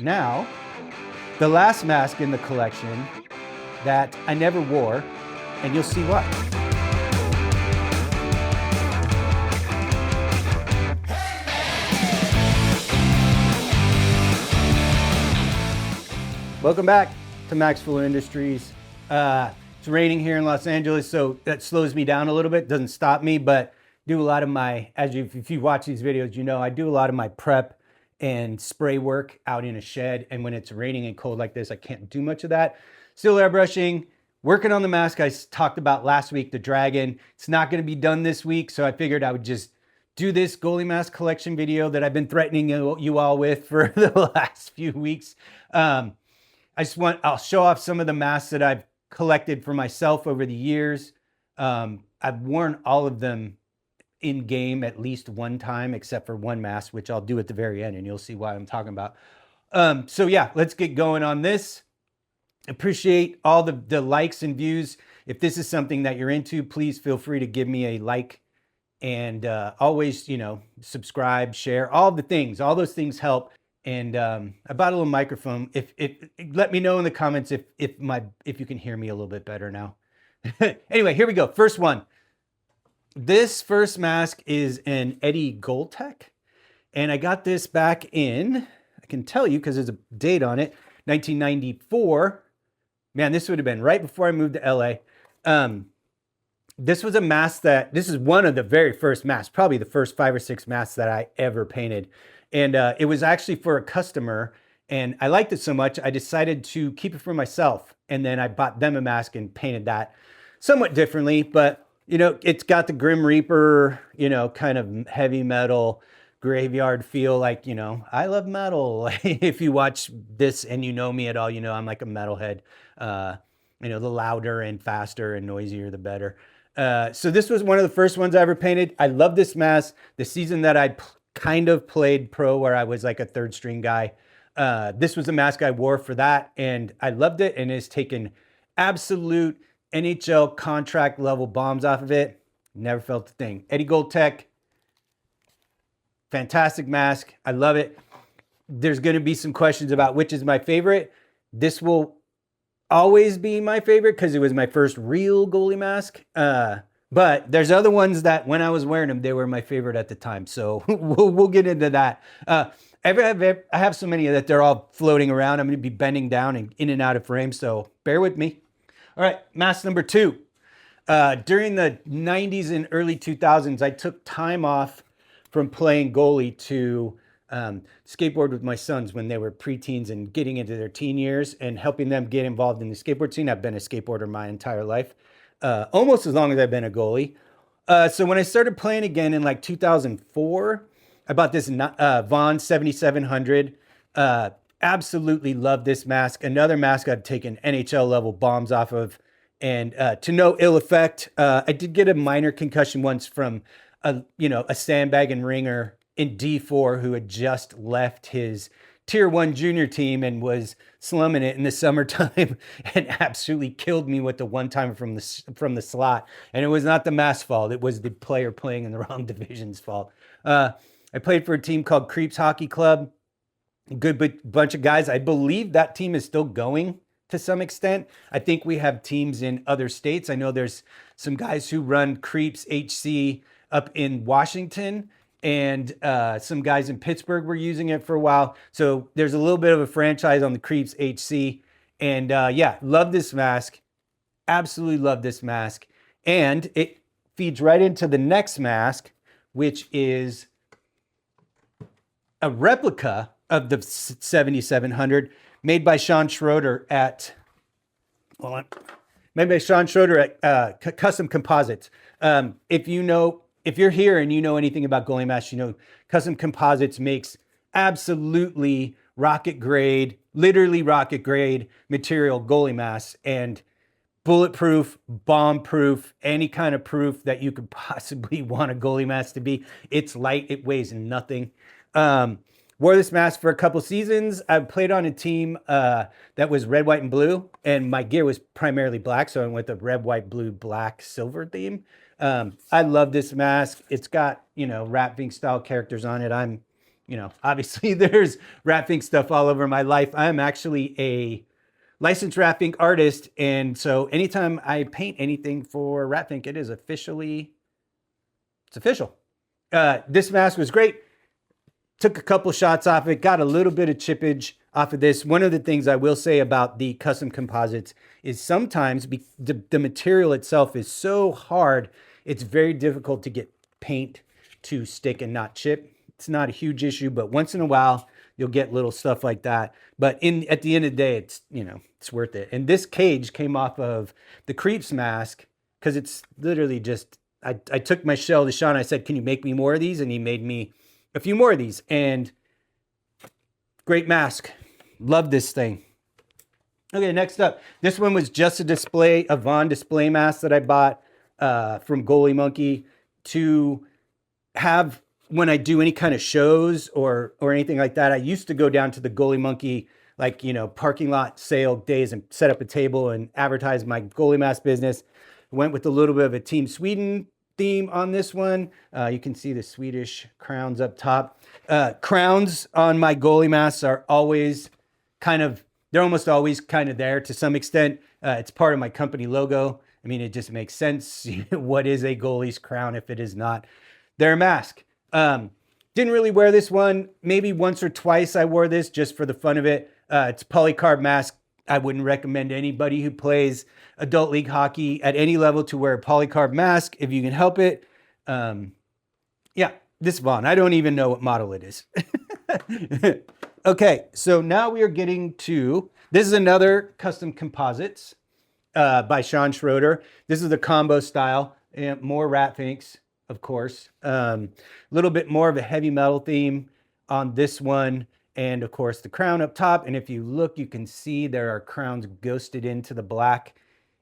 now the last mask in the collection that I never wore, and you'll see why. Welcome back to Maxflo Industries. It's raining here in Los Angeles, so that slows me down a little bit. Doesn't stop me, but do a lot of my, if you watch these videos, you know I do a lot of my prep and spray work out in a shed. And when it's raining and cold like this, I can't do much of that. Still airbrushing, working on the mask I talked about last week, the Dragon. It's not going to be done this week, so I figured I would just do this goalie mask collection video that I've been threatening you all with for the last few weeks. I'll show off some of the masks that I've collected for myself over the years. I've worn all of them in game at least one time, except for one mask, which I'll do at the very end, and you'll see why I'm talking about. So yeah, let's get going on this. Appreciate all the likes and views. If this is something that you're into, please feel free to give me a like, and always, subscribe, share, all the things. All those things help. And I bought a little microphone. If let me know in the comments if you can hear me a little bit better now. Anyway, here we go. First one. This first mask is an Eddie Goalie, and I got this back in, I can tell you because there's a date on it, 1994. Man, this would have been right before I moved to LA. This was a mask this is one of the very first masks, probably the first 5 or 6 masks that I ever painted. And it was actually for a customer, and I liked it so much, I decided to keep it for myself. And then I bought them a mask and painted that somewhat differently, but it's got the Grim Reaper, kind of heavy metal graveyard feel, like, I love metal. If you watch this and you know me at all, I'm like a metalhead. The louder and faster and noisier, the better. So this was one of the first ones I ever painted. I love this mask. The season that I kind of played pro, where I was like a third string guy, this was a mask I wore for that, and I loved it, and it's taken absolute NHL contract level bombs off of it. Never felt a thing. Eddie Goalie, fantastic mask. I love it. There's going to be some questions about which is my favorite. This will always be my favorite because it was my first real goalie mask. But there's other ones that when I was wearing them, they were my favorite at the time. So we'll get into that. I have so many that they're all floating around. I'm going to be bending down and in and out of frame, so bear with me. All right, mask number 2. During the 90s and early 2000s, I took time off from playing goalie to skateboard with my sons when they were preteens and getting into their teen years, and helping them get involved in the skateboard scene. I've been a skateboarder my entire life, almost as long as I've been a goalie. So when I started playing again in like 2004, I bought this Vaughn 7700. Absolutely love this mask. Another mask I've taken NHL level bombs off of, and to no ill effect. I did get a minor concussion once from a sandbagging ringer in D4 who had just left his Tier 1 junior team and was slumming it in the summertime and absolutely killed me with the one-timer from the slot. And it was not the mask's fault. It was the player playing in the wrong division's fault. I played for a team called Creeps Hockey Club. Good bunch of guys. I believe that team is still going to some extent. I think we have teams in other states. I know there's some guys who run Creeps HC up in Washington, and some guys in Pittsburgh were using it for a while. So there's a little bit of a franchise on the Creeps HC. And yeah, love this mask. Absolutely love this mask. And it feeds right into the next mask, which is a replica of the 7700 made by Sean Schroeder at Custom Composites. If you're here and you know anything about goalie masks, Custom Composites makes absolutely rocket grade, literally rocket grade material goalie masks, and bulletproof, bomb proof, any kind of proof that you could possibly want a goalie mask to be. It's light, it weighs nothing. Wore this mask for a couple seasons. I played on a team that was red, white, and blue, and my gear was primarily black, so I went with a red, white, blue, black, silver theme. I love this mask. It's got, Rat Vink style characters on it. I'm you know, obviously there's wrap ink stuff all over my life. I'm actually a licensed wrap ink artist. And so anytime I paint anything for wrap ink, it is officially, it's official. This mask was great. Took a couple shots off it, got a little bit of chippage off of this. One of the things I will say about the custom composites is sometimes the material itself is so hard, it's very difficult to get paint to stick and not chip. It's not a huge issue, but once in a while, you'll get little stuff like that. But at the end of the day, it's, you know, it's worth it. And this cage came off of the Creeps mask because it's literally just, I took my shell to Sean. I said, can you make me more of these? And he made me a few more of these. And great mask. Love this thing. Okay, next up. This one was just a Vaughn display mask that I bought from Goalie Monkey to have when I do any kind of shows or anything like that. I used to go down to the Goalie Monkey, like, you know, parking lot sale days and set up a table and advertise my goalie mask business. Went with a little bit of a Team Sweden theme on this one. You can see the Swedish crowns up top. Crowns on my goalie masks are always they're almost always kind of there to some extent. It's part of my company logo. I mean, it just makes sense. What is a goalie's crown if it is not their mask? Didn't really wear this one. Maybe once or twice I wore this just for the fun of it. It's a polycarb mask. I wouldn't recommend anybody who plays adult league hockey at any level to wear a polycarb mask if you can help it. Yeah, this Vaughn. I don't even know what model it is. Okay, so now we are getting to, this is another custom composites by Sean Schroeder. This is the combo style, and more wrap inks, of course. A little bit more of a heavy metal theme on this one. And of course the crown up top. And if you look, you can see there are crowns ghosted into the black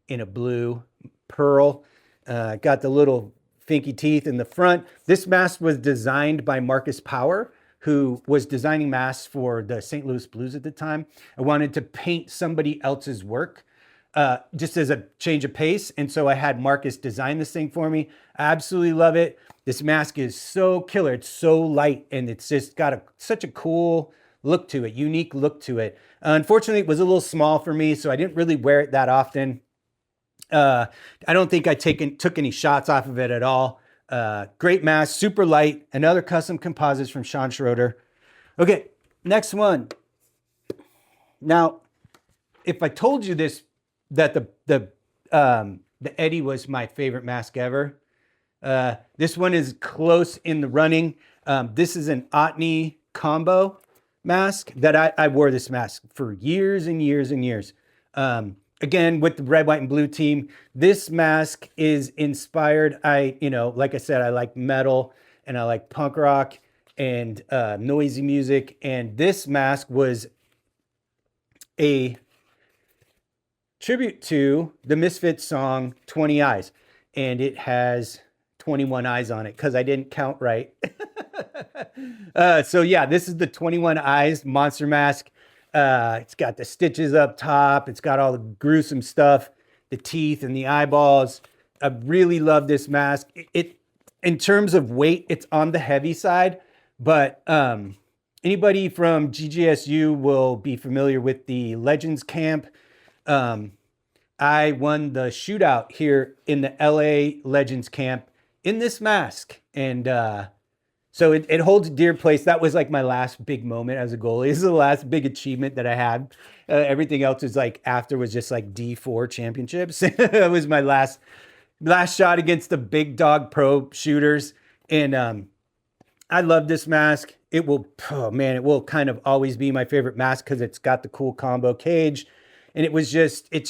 in a blue pearl. Got the little finky teeth in the front. This mask was designed by Marcus Power, who was designing masks for the St. Louis Blues at the time. I wanted to paint somebody else's work just as a change of pace. And so I had Marcus design this thing for me. I absolutely love it. This mask is so killer. It's so light and it's just got such a cool look to it, unique look to it. Unfortunately, it was a little small for me, so I didn't really wear it that often. I don't think I took any shots off of it at all. Great mask, super light. Another custom composites from Sean Schroeder. Okay, next one. Now, if I told you this, that the Eddie was my favorite mask ever, this one is close in the running. This is an Otney combo mask that I wore this mask for years and years and years. Again, with the red, white, and blue team, this mask is inspired. Like I said, I like metal and I like punk rock and noisy music. And this mask was a tribute to the Misfits song 20 Eyes. And it has 21 eyes on it because I didn't count right. So yeah, this is the 21 Eyes monster mask. It's got the stitches up top. It's got all the gruesome stuff, the teeth and the eyeballs. I really love this mask. In terms of weight, it's on the heavy side, but anybody from GGSU will be familiar with the Legends Camp. I won the shootout here in the LA Legends Camp in this mask. And so it holds a dear place. That was like my last big moment as a goalie. This is the last big achievement that I had. Everything else was like after was just like D4 championships. It was my last shot against the big dog pro shooters. And I love this mask. It will kind of always be my favorite mask because it's got the cool combo cage. And it's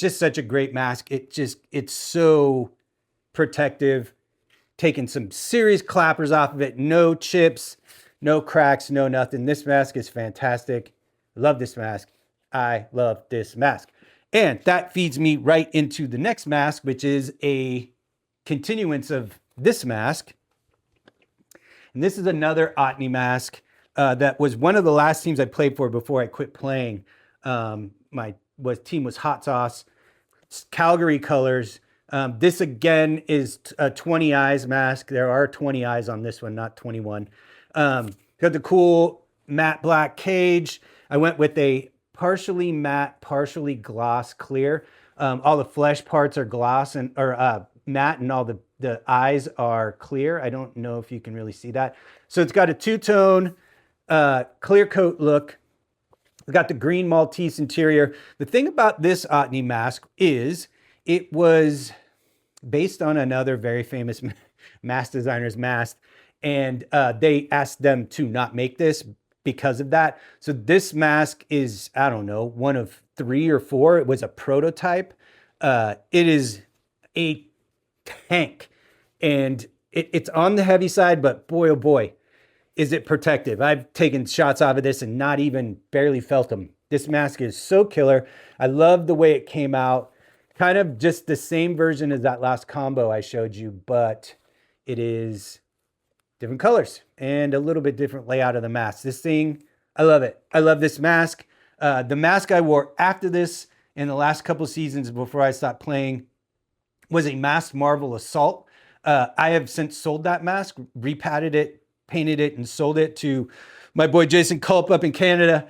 just such a great mask. It's so protective. Taking some serious clappers off of it. No chips, no cracks, no nothing. This mask is fantastic. Love this mask. I love this mask. And that feeds me right into the next mask, which is a continuance of this mask. And this is another Otney mask that was one of the last teams I played for before I quit playing. My team was Hot Sauce, Calgary colors. This again is a 20 eyes mask. There are 20 eyes on this one, not 21. Got the cool matte black cage. I went with a partially matte, partially gloss clear. All the flesh parts are gloss and or matte, and all the eyes are clear. I don't know if you can really see that. So it's got a two-tone clear coat look. We've got the green Maltese interior. The thing about this Otney mask is it was based on another very famous mask designer's mask, and they asked them to not make this because of that. So this mask is, I don't know, one of 3 or 4. It was a prototype. It is a tank, and it's on the heavy side, but boy, oh boy, is it protective. I've taken shots out of this and not even barely felt them. This mask is so killer. I love the way it came out. Kind of just the same version as that last combo I showed you, but it is different colors and a little bit different layout of the mask. This thing, I love it. I love this mask. The mask I wore after this in the last couple seasons before I stopped playing was a Masked Marvel Assault. I have since sold that mask, repatted it, painted it, and sold it to my boy Jason Culp up in Canada.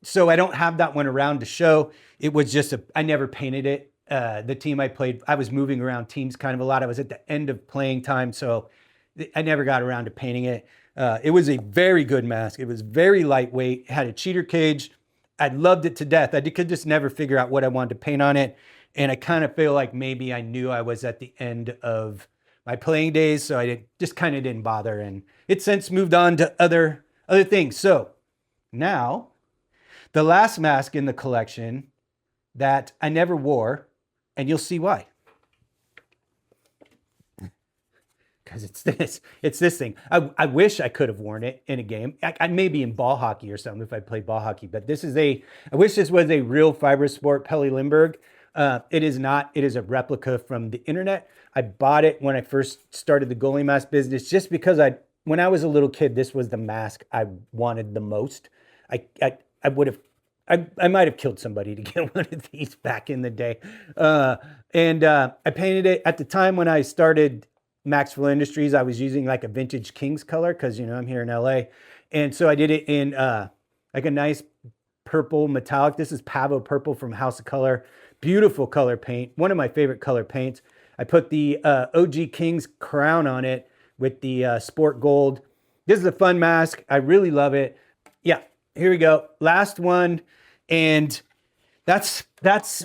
So I don't have that one around to show. It was just I never painted it. The team I played, I was moving around teams kind of a lot. I was at the end of playing time, so I never got around to painting it. It was a very good mask. It was very lightweight, had a cheater cage. I loved it to death. I could just never figure out what I wanted to paint on it. And I kind of feel like maybe I knew I was at the end of my playing days, so I just kind of didn't bother. And it's since moved on to other things. So now, the last mask in the collection that I never wore, and you'll see why. Because it's this thing. I wish I could have worn it in a game. I maybe in ball hockey or something if I played ball hockey, but I wish this was a real Fiber Sport Pelle Lindbergh. It is not. It is a replica from the internet. I bought it when I first started the goalie mask business just because when I was a little kid, this was the mask I wanted the most. I might have killed somebody to get one of these back in the day. I painted it at the time when I started Maxflo Industries. I was using like a vintage Kings color because, I'm here in LA. And so I did it in like a nice purple metallic. This is Pavo Purple from House of Color. Beautiful color paint. One of my favorite color paints. I put the OG Kings crown on it with the Sport Gold. This is a fun mask. I really love it. Yeah, here we go. Last one. And that's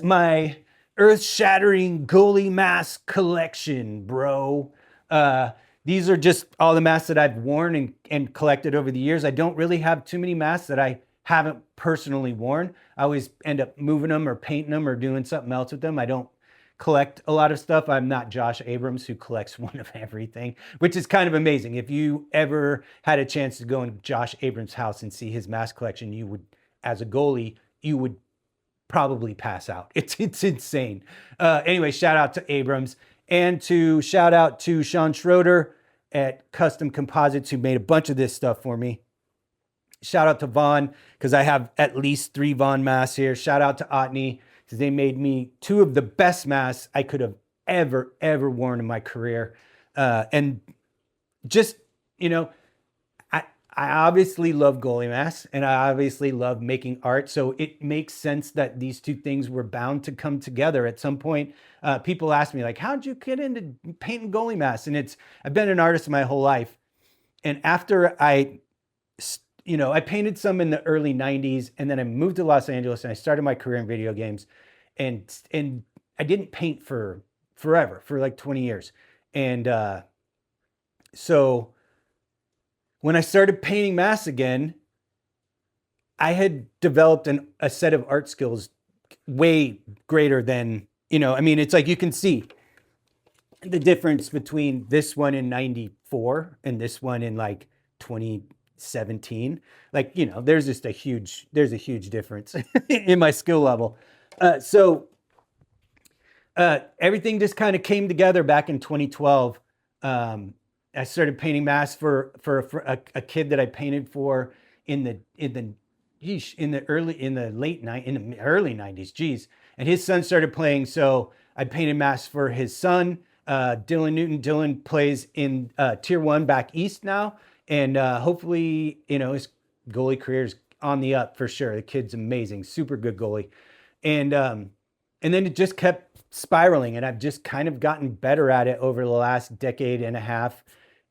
my earth-shattering goalie mask collection, bro. These are just all the masks that I've worn and collected over the years. I don't really have too many masks that I haven't personally worn. I always end up moving them or painting them or doing something else with them. I don't collect a lot of stuff. I'm not Josh Abrams, who collects one of everything, which is kind of amazing. If you ever had a chance to go in Josh Abrams' house and see his mask collection, you would, as a goalie, you would probably pass out. It's insane. Anyway, shout out to Abrams, and shout out to Sean Schroeder at Custom Composites, who made a bunch of this stuff for me. Shout out to Vaughn, because I have at least 3 Vaughn masks here. Shout out to Otney, because they made me 2 of the best masks I could have ever worn in my career. And just, I obviously love goalie masks, and I obviously love making art. So it makes sense that these 2 things were bound to come together at some point. People ask me, like, how'd you get into painting goalie masks? And I've been an artist my whole life. And after I painted some in the early 90s, and then I moved to Los Angeles and I started my career in video games, and I didn't paint for forever, for like 20 years. And so when I started painting masks again, I had developed a set of art skills way greater than, it's like you can see the difference between this one in 94 and this one in like 2017. Like, there's a huge difference in my skill level. So everything just kind of came together back in 2012. I started painting masks for a kid that I painted for in the early 90s, geez. And his son started playing, so I painted masks for his son, Dylan Newton. Dylan plays in Tier 1 back east now, And hopefully, you know, his goalie career is on the up for sure. The kid's amazing, super good goalie. And then it just kept spiraling, and I've just kind of gotten better at it over the last decade and a half.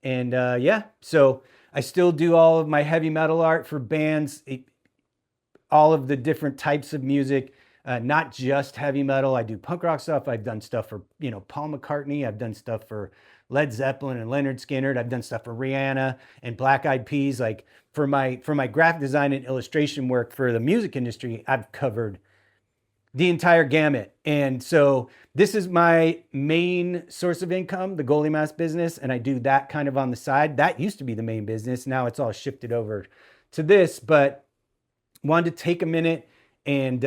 And yeah, so I still do all of my heavy metal art for bands, all of the different types of music, not just heavy metal. I do punk rock stuff. I've done stuff for, you know, Paul McCartney. I've done stuff for Led Zeppelin and Leonard Skinner. I've done stuff for Rihanna and Black Eyed Peas. Like for my graphic design and illustration work for the music industry, I've covered the entire gamut. And so this is my main source of income, the goalie mask business. And I do that kind of on the side. That used to be the main business. Now it's all shifted over to this, but wanted to take a minute and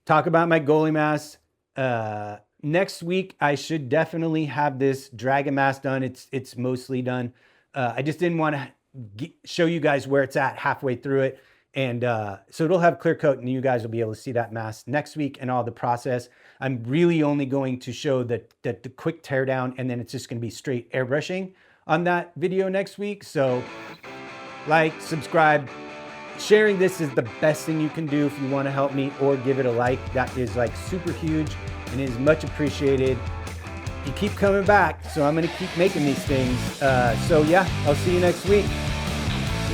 talk about my goalie mask. Next week, I should definitely have this dragon mask done. It's mostly done. I just didn't want to show you guys where it's at halfway through it. And so it'll have clear coat, and you guys will be able to see that mask next week and all the process. I'm really only going to show the quick teardown, and then it's just going to be straight airbrushing on that video next week. So like, subscribe. Sharing this is the best thing you can do if you want to help me, or give it a like. That is like super huge and is much appreciated. You keep coming back, so I'm going to keep making these things. So yeah, I'll see you next week.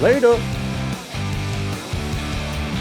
Later.